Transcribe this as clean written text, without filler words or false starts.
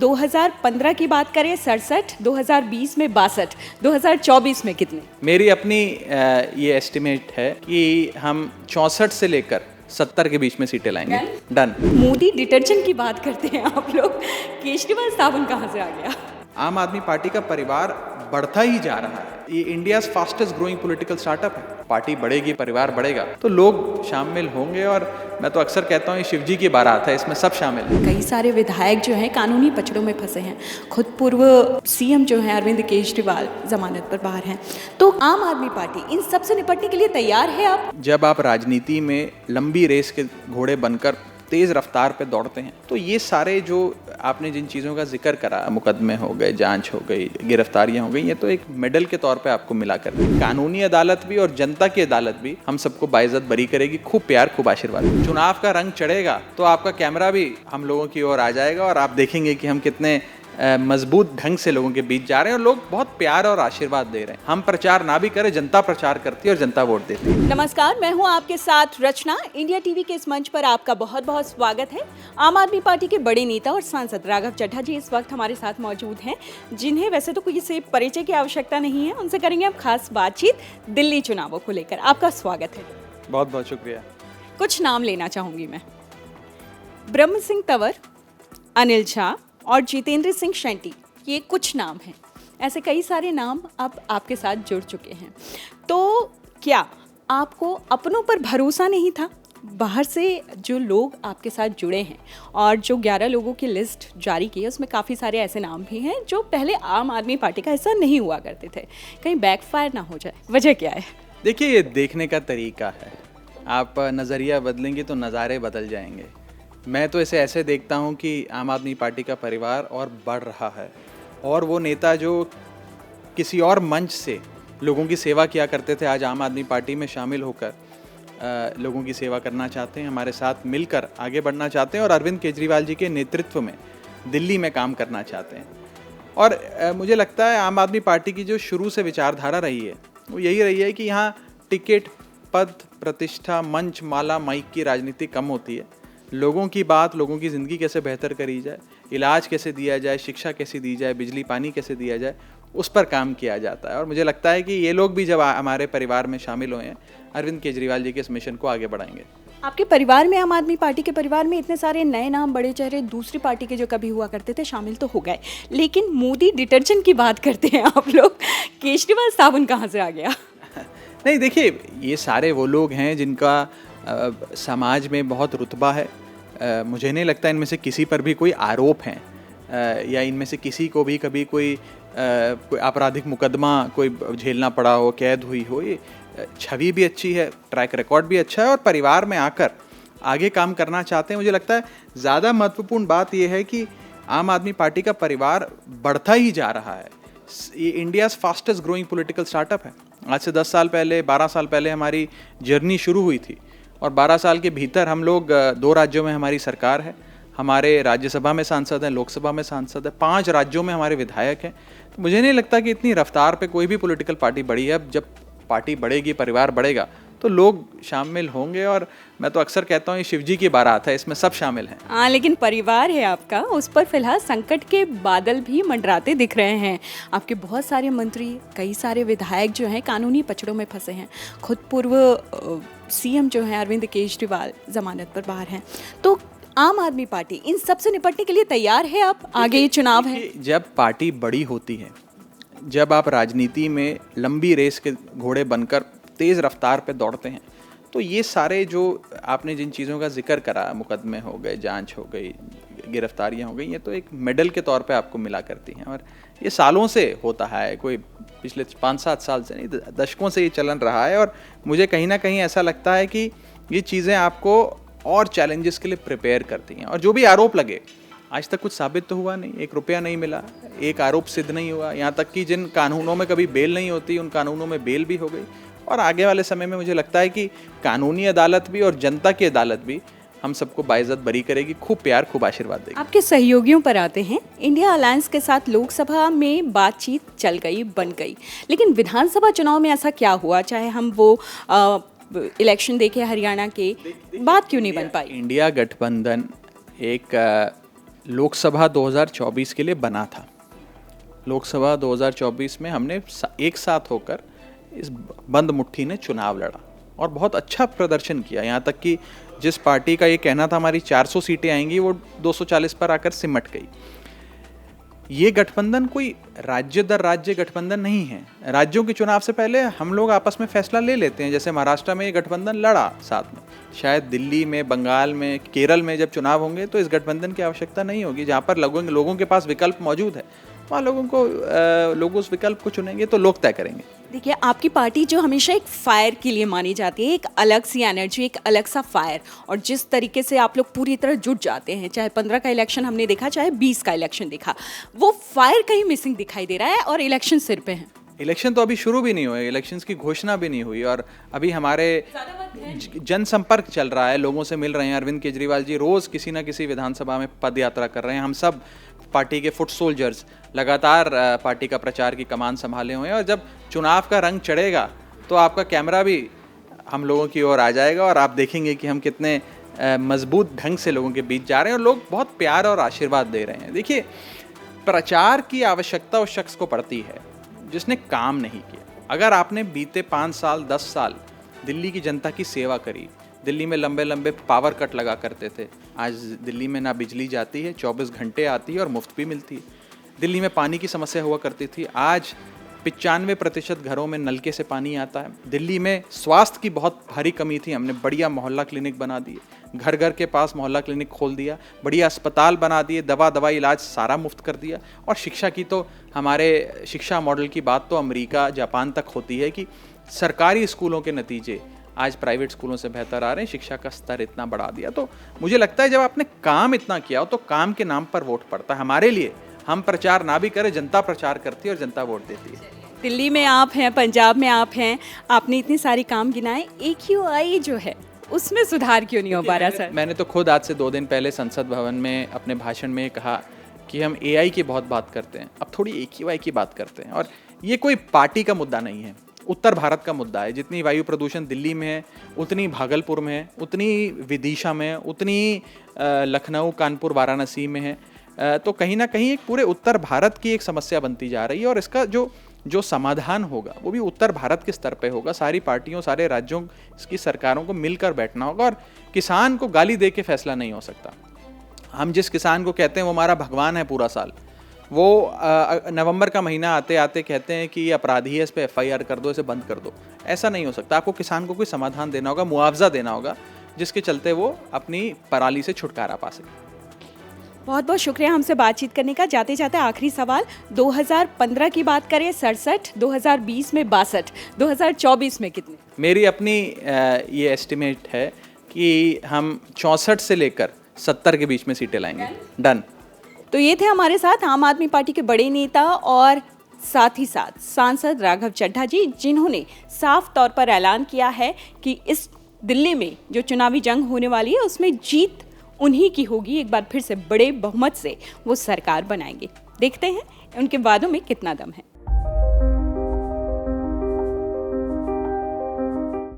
2015 की बात करें 67, 2020 में 62, 2024 में कितने? मेरी अपनी ये एस्टिमेट है कि हम 64 से लेकर 70 के बीच में सीटें लाएंगे। डन। मोदी डिटर्जेंट की बात करते हैं आप लोग, केजरीवाल साबुन कहाँ से आ गया? आम आदमी पार्टी का परिवार बढ़ता ही जा रहा है। ये India's fastest growing political startup है। पार्टी बढ़ेगी, परिवार बढ़ेगा तो लोग शामिल होंगे। और मैं तो अक्सर कहता हूँ ये शिव जी की बारात है, इसमें सब शामिल हैं। कई सारे विधायक जो हैं कानूनी पचड़ों में फंसे हैं। खुद पूर्व सीएम जो हैं अरविंद केजरीवाल जमानत पर बाहर हैं। तो आम आदमी पार्टी इन सब से निपटने के लिए तैयार है आप? जब आप राजनीति में लंबी रेस के घोड़े बनकर तेज रफ्तार पे दौड़ते हैं तो ये सारे जो आपने जिन चीज़ों का जिक्र करा, मुकदमे हो गए, जांच हो गई, गिरफ्तारियां हो गई, ये तो एक मेडल के तौर पे आपको मिला करती है। कानूनी अदालत भी और जनता की अदालत भी हम सबको बाइज्जत बरी करेगी। खूब प्यार, खूब आशीर्वाद। चुनाव का रंग चढ़ेगा तो आपका कैमरा भी हम लोगों की ओर आ जाएगा और आप देखेंगे कि हम कितने मजबूत ढंग से लोगों के बीच जा रहे हैं और लोग बहुत प्यार और आशीर्वाद दे रहे हैं। हम प्रचार ना भी करें, जनता प्रचार करती है और जनता वोट देती है। नमस्कार, मैं हूं आपके साथ रचना। इंडिया टीवी के इस मंच पर आपका बहुत बहुत स्वागत है। आम आदमी पार्टी के बड़े नेता और सांसद राघव चड्ढा जी इस वक्त हमारे साथ मौजूद हैं, जिन्हें वैसे तो कोई से परिचय की आवश्यकता नहीं है। उनसे करेंगे हम खास बातचीत दिल्ली चुनावों को लेकर। आपका स्वागत है। बहुत बहुत शुक्रिया। कुछ नाम लेना चाहूंगी मैं। ब्रह्म सिंह तंवर, अनिल झा और जितेंद्र सिंह शेट्टी, ये कुछ नाम हैं। ऐसे कई सारे नाम अब आपके साथ जुड़ चुके हैं। तो क्या आपको अपनों पर भरोसा नहीं था? बाहर से जो लोग आपके साथ जुड़े हैं और जो 11 लोगों की लिस्ट जारी की है उसमें काफ़ी सारे ऐसे नाम भी हैं जो पहले आम आदमी पार्टी का हिस्सा नहीं हुआ करते थे। कहीं बैकफायर ना हो जाए, वजह क्या है? देखिए, ये देखने का तरीका है। आप नज़रिया बदलेंगे तो नज़ारे बदल जाएंगे। मैं तो इसे ऐसे देखता हूँ कि आम आदमी पार्टी का परिवार और बढ़ रहा है और वो नेता जो किसी और मंच से लोगों की सेवा किया करते थे आज आम आदमी पार्टी में शामिल होकर लोगों की सेवा करना चाहते हैं, हमारे साथ मिलकर आगे बढ़ना चाहते हैं और अरविंद केजरीवाल जी के नेतृत्व में दिल्ली में काम करना चाहते हैं। और मुझे लगता है आम आदमी पार्टी की जो शुरू से विचारधारा रही है वो यही रही है कि यहाँ टिकट, पद, प्रतिष्ठा, मंच, माला, माइक की राजनीति कम होती है। लोगों की बात, लोगों की ज़िंदगी कैसे बेहतर करी जाए, इलाज कैसे दिया जाए, शिक्षा कैसे दी जाए, बिजली पानी कैसे दिया जाए, उस पर काम किया जाता है। और मुझे लगता है कि ये लोग भी जब हमारे परिवार में शामिल हुए हैं, अरविंद केजरीवाल जी के इस मिशन को आगे बढ़ाएंगे। आपके परिवार में, आम आदमी पार्टी के परिवार में इतने सारे नए नाम, बड़े चेहरे दूसरी पार्टी के जो कभी हुआ करते थे शामिल तो हो गए, लेकिन मोदी डिटर्जेंट की बात करते हैं आप लोग, केजरीवाल साबुन कहाँ से आ गया? नहीं, देखिए, ये सारे वो लोग हैं जिनका समाज में बहुत रुतबा है। मुझे नहीं लगता इनमें से किसी पर भी कोई आरोप है या इनमें से किसी को भी कभी कोई आपराधिक मुकदमा कोई झेलना पड़ा हो, कैद हुई हो। ये छवि भी अच्छी है, ट्रैक रिकॉर्ड भी अच्छा है और परिवार में आकर आगे काम करना चाहते हैं। मुझे लगता है ज़्यादा महत्वपूर्ण बात यह है कि आम आदमी पार्टी का परिवार बढ़ता ही जा रहा है। ये India's fastest growing political startup है। आज से 10 साल पहले, 12 साल पहले हमारी जर्नी शुरू हुई थी और 12 साल के भीतर हम लोग 2 राज्यों में हमारी सरकार है, हमारे राज्यसभा में सांसद हैं, लोकसभा में सांसद है, 5 राज्यों में हमारे विधायक हैं। तो मुझे नहीं लगता कि इतनी रफ्तार पे कोई भी पॉलिटिकल पार्टी बढ़ी है। अब जब पार्टी बढ़ेगी, परिवार बढ़ेगा तो लोग शामिल होंगे। और मैं तो अक्सर कहता हूँ ये शिव जी की बारात है, इसमें सब शामिल हैं। हाँ, लेकिन परिवार है आपका, उस पर फिलहाल संकट के बादल भी मंडराते दिख रहे हैं। आपके बहुत सारे मंत्री, कई सारे विधायक जो हैं कानूनी पचड़ों में फंसे हैं। खुद पूर्व सीएम जो हैं अरविंद केजरीवाल जमानत पर बाहर हैं। तो आम आदमी पार्टी इन सब से निपटने के लिए तैयार है आप? आगे ये चुनाव है। जब पार्टी बड़ी होती है, जब आप राजनीति में लंबी रेस के घोड़े बनकर तेज रफ्तार पे दौड़ते हैं तो ये सारे जो आपने जिन चीज़ों का जिक्र करा, मुकदमे हो गए, जांच हो गई, गिरफ्तारियां हो गई, ये तो एक मेडल के तौर पे आपको मिला करती हैं। और ये सालों से होता है, कोई पिछले 5-7 साल से नहीं, दशकों से ये चलन रहा है। और मुझे कहीं ना कहीं ऐसा लगता है कि ये चीज़ें आपको और चैलेंजेस के लिए प्रिपेयर करती हैं। और जो भी आरोप लगे, आज तक कुछ साबित तो हुआ नहीं, 1 रुपया नहीं मिला, एक आरोप सिद्ध नहीं हुआ। यहाँ तक कि जिन कानूनों में कभी बेल नहीं होती उन कानूनों में बेल भी हो गई। और आगे वाले समय में मुझे लगता है कि कानूनी अदालत भी और जनता की अदालत भी हम सबको बाइज्जत बरी करेगी। खूब प्यार, खूब आशीर्वाद देगी। आपके सहयोगियों पर आते हैं। इंडिया अलायंस के साथ लोकसभा में बातचीत चल गई, बन गई, लेकिन विधानसभा चुनाव में ऐसा क्या हुआ? चाहे हम वो इलेक्शन देखे हरियाणा के, बात क्यों नहीं बन पाई? इंडिया गठबंधन एक लोकसभा 2024 के लिए बना था। लोकसभा 2024 में हमने एक साथ होकर इस बंद मुट्ठी ने चुनाव लड़ा और बहुत अच्छा प्रदर्शन किया। यहाँ तक कि जिस पार्टी का ये कहना था हमारी 400 सीटें आएंगी, वो 240 पर आकर सिमट गई। ये गठबंधन कोई राज्य दर राज्य गठबंधन नहीं है। राज्यों के चुनाव से पहले हम लोग आपस में फैसला ले लेते हैं। जैसे महाराष्ट्र में ये गठबंधन लड़ा साथ में, शायद दिल्ली में, बंगाल में, केरल में जब चुनाव होंगे तो इस गठबंधन की आवश्यकता नहीं होगी। जहाँ पर लोगों के पास विकल्प मौजूद है, वहाँ लोग उस विकल्प को चुनेंगे, तो लोग तय करेंगे। देखिए, आपकी पार्टी जो हमेशा एक फायर के लिए मानी जाती है, एक अलग सी एनर्जी, एक अलग सा फायर, और जिस तरीके से आप लोग पूरी तरह जुट जाते हैं, चाहे 15 का इलेक्शन हमने देखा, चाहे 20 का इलेक्शन देखा, वो फायर कहीं मिसिंग दिखाई दे रहा है और इलेक्शन सिर पे है। इलेक्शन तो अभी शुरू भी नहीं हुए, इलेक्शंस की घोषणा भी नहीं हुई, और अभी हमारे जनसंपर्क चल रहा है, लोगों से मिल रहे हैं। अरविंद केजरीवाल जी रोज़ किसी ना किसी विधानसभा में पद यात्रा कर रहे हैं। हम सब पार्टी के फुट सोल्जर्स लगातार पार्टी का प्रचार की कमान संभाले हुए हैं, और जब चुनाव का रंग चढ़ेगा तो आपका कैमरा भी हम लोगों की ओर आ जाएगा और आप देखेंगे कि हम कितने मजबूत ढंग से लोगों के बीच जा रहे हैं और लोग बहुत प्यार और आशीर्वाद दे रहे हैं। देखिए, प्रचार की आवश्यकता उस शख्स को पड़ती है जिसने काम नहीं किया। अगर आपने बीते 5 साल 10 साल दिल्ली की जनता की सेवा करी, दिल्ली में लंबे लंबे पावर कट लगा करते थे, आज दिल्ली में ना बिजली जाती है, 24 घंटे आती है और मुफ्त भी मिलती है। दिल्ली में पानी की समस्या हुआ करती थी, आज 95% घरों में नलके से पानी आता है। दिल्ली में स्वास्थ्य की बहुत भारी कमी थी, हमने बढ़िया मोहल्ला क्लिनिक बना दिए, घर घर के पास मोहल्ला क्लिनिक खोल दिया, बढ़िया अस्पताल बना दिए, दवा इलाज सारा मुफ्त कर दिया। और शिक्षा की तो हमारे शिक्षा मॉडल की बात तो अमेरिका जापान तक होती है कि सरकारी स्कूलों के नतीजे आज प्राइवेट स्कूलों से बेहतर आ रहे हैं, शिक्षा का स्तर इतना बढ़ा दिया। तो मुझे लगता है जब आपने काम इतना किया हो तो काम के नाम पर वोट पड़ता है। हमारे लिए हम प्रचार ना भी करें, जनता प्रचार करती है और जनता वोट देती है। दिल्ली में आप हैं, पंजाब में आप हैं, आपने इतने सारे काम गिनाए, AQI जो है उसमें सुधार क्यों नहीं हो पा रहा सर? मैंने तो खुद आज से 2 दिन पहले संसद भवन में अपने भाषण में कहा कि हम AI की बहुत बात करते हैं, अब थोड़ी AQI की बात करते हैं। और ये कोई पार्टी का मुद्दा नहीं है, उत्तर भारत का मुद्दा है। जितनी वायु प्रदूषण दिल्ली में है, उतनी भागलपुर में है, उतनी विदिशा में है, उतनी लखनऊ, कानपुर, वाराणसी में है। तो कहीं ना कहीं एक पूरे उत्तर भारत की एक समस्या बनती जा रही है, और इसका जो समाधान होगा वो भी उत्तर भारत के स्तर पे होगा। सारी पार्टियों, सारे राज्यों की सरकारों को मिलकर बैठना होगा, और किसान को गाली दे के फैसला नहीं हो सकता। हम जिस किसान को कहते हैं वो हमारा भगवान है पूरा साल, वो नवंबर का महीना आते आते कहते हैं कि ये अपराधी है, इस पर FIR कर दो, इसे बंद कर दो। ऐसा नहीं हो सकता। आपको किसान को कोई समाधान देना होगा, मुआवजा देना होगा, जिसके चलते वो अपनी पराली से छुटकारा पा सके। बहुत बहुत शुक्रिया हमसे बातचीत करने का। जाते जाते आखिरी सवाल, 2015 की बात करें 67, 2020 में 62, 2024 में कितने? मेरी अपनी ये एस्टिमेट है कि हम 64 से लेकर 70 के बीच में सीटें लाएंगे। डन। तो ये थे हमारे साथ आम आदमी पार्टी के बड़े नेता और साथ ही साथ सांसद राघव चड्ढा जी, जिन्होंने साफ तौर पर ऐलान किया है कि इस दिल्ली में जो चुनावी जंग होने वाली है उसमें जीत उन्हीं की होगी। एक बार फिर से बड़े बहुमत से वो सरकार बनाएंगे। देखते हैं उनके वादों में कितना दम है।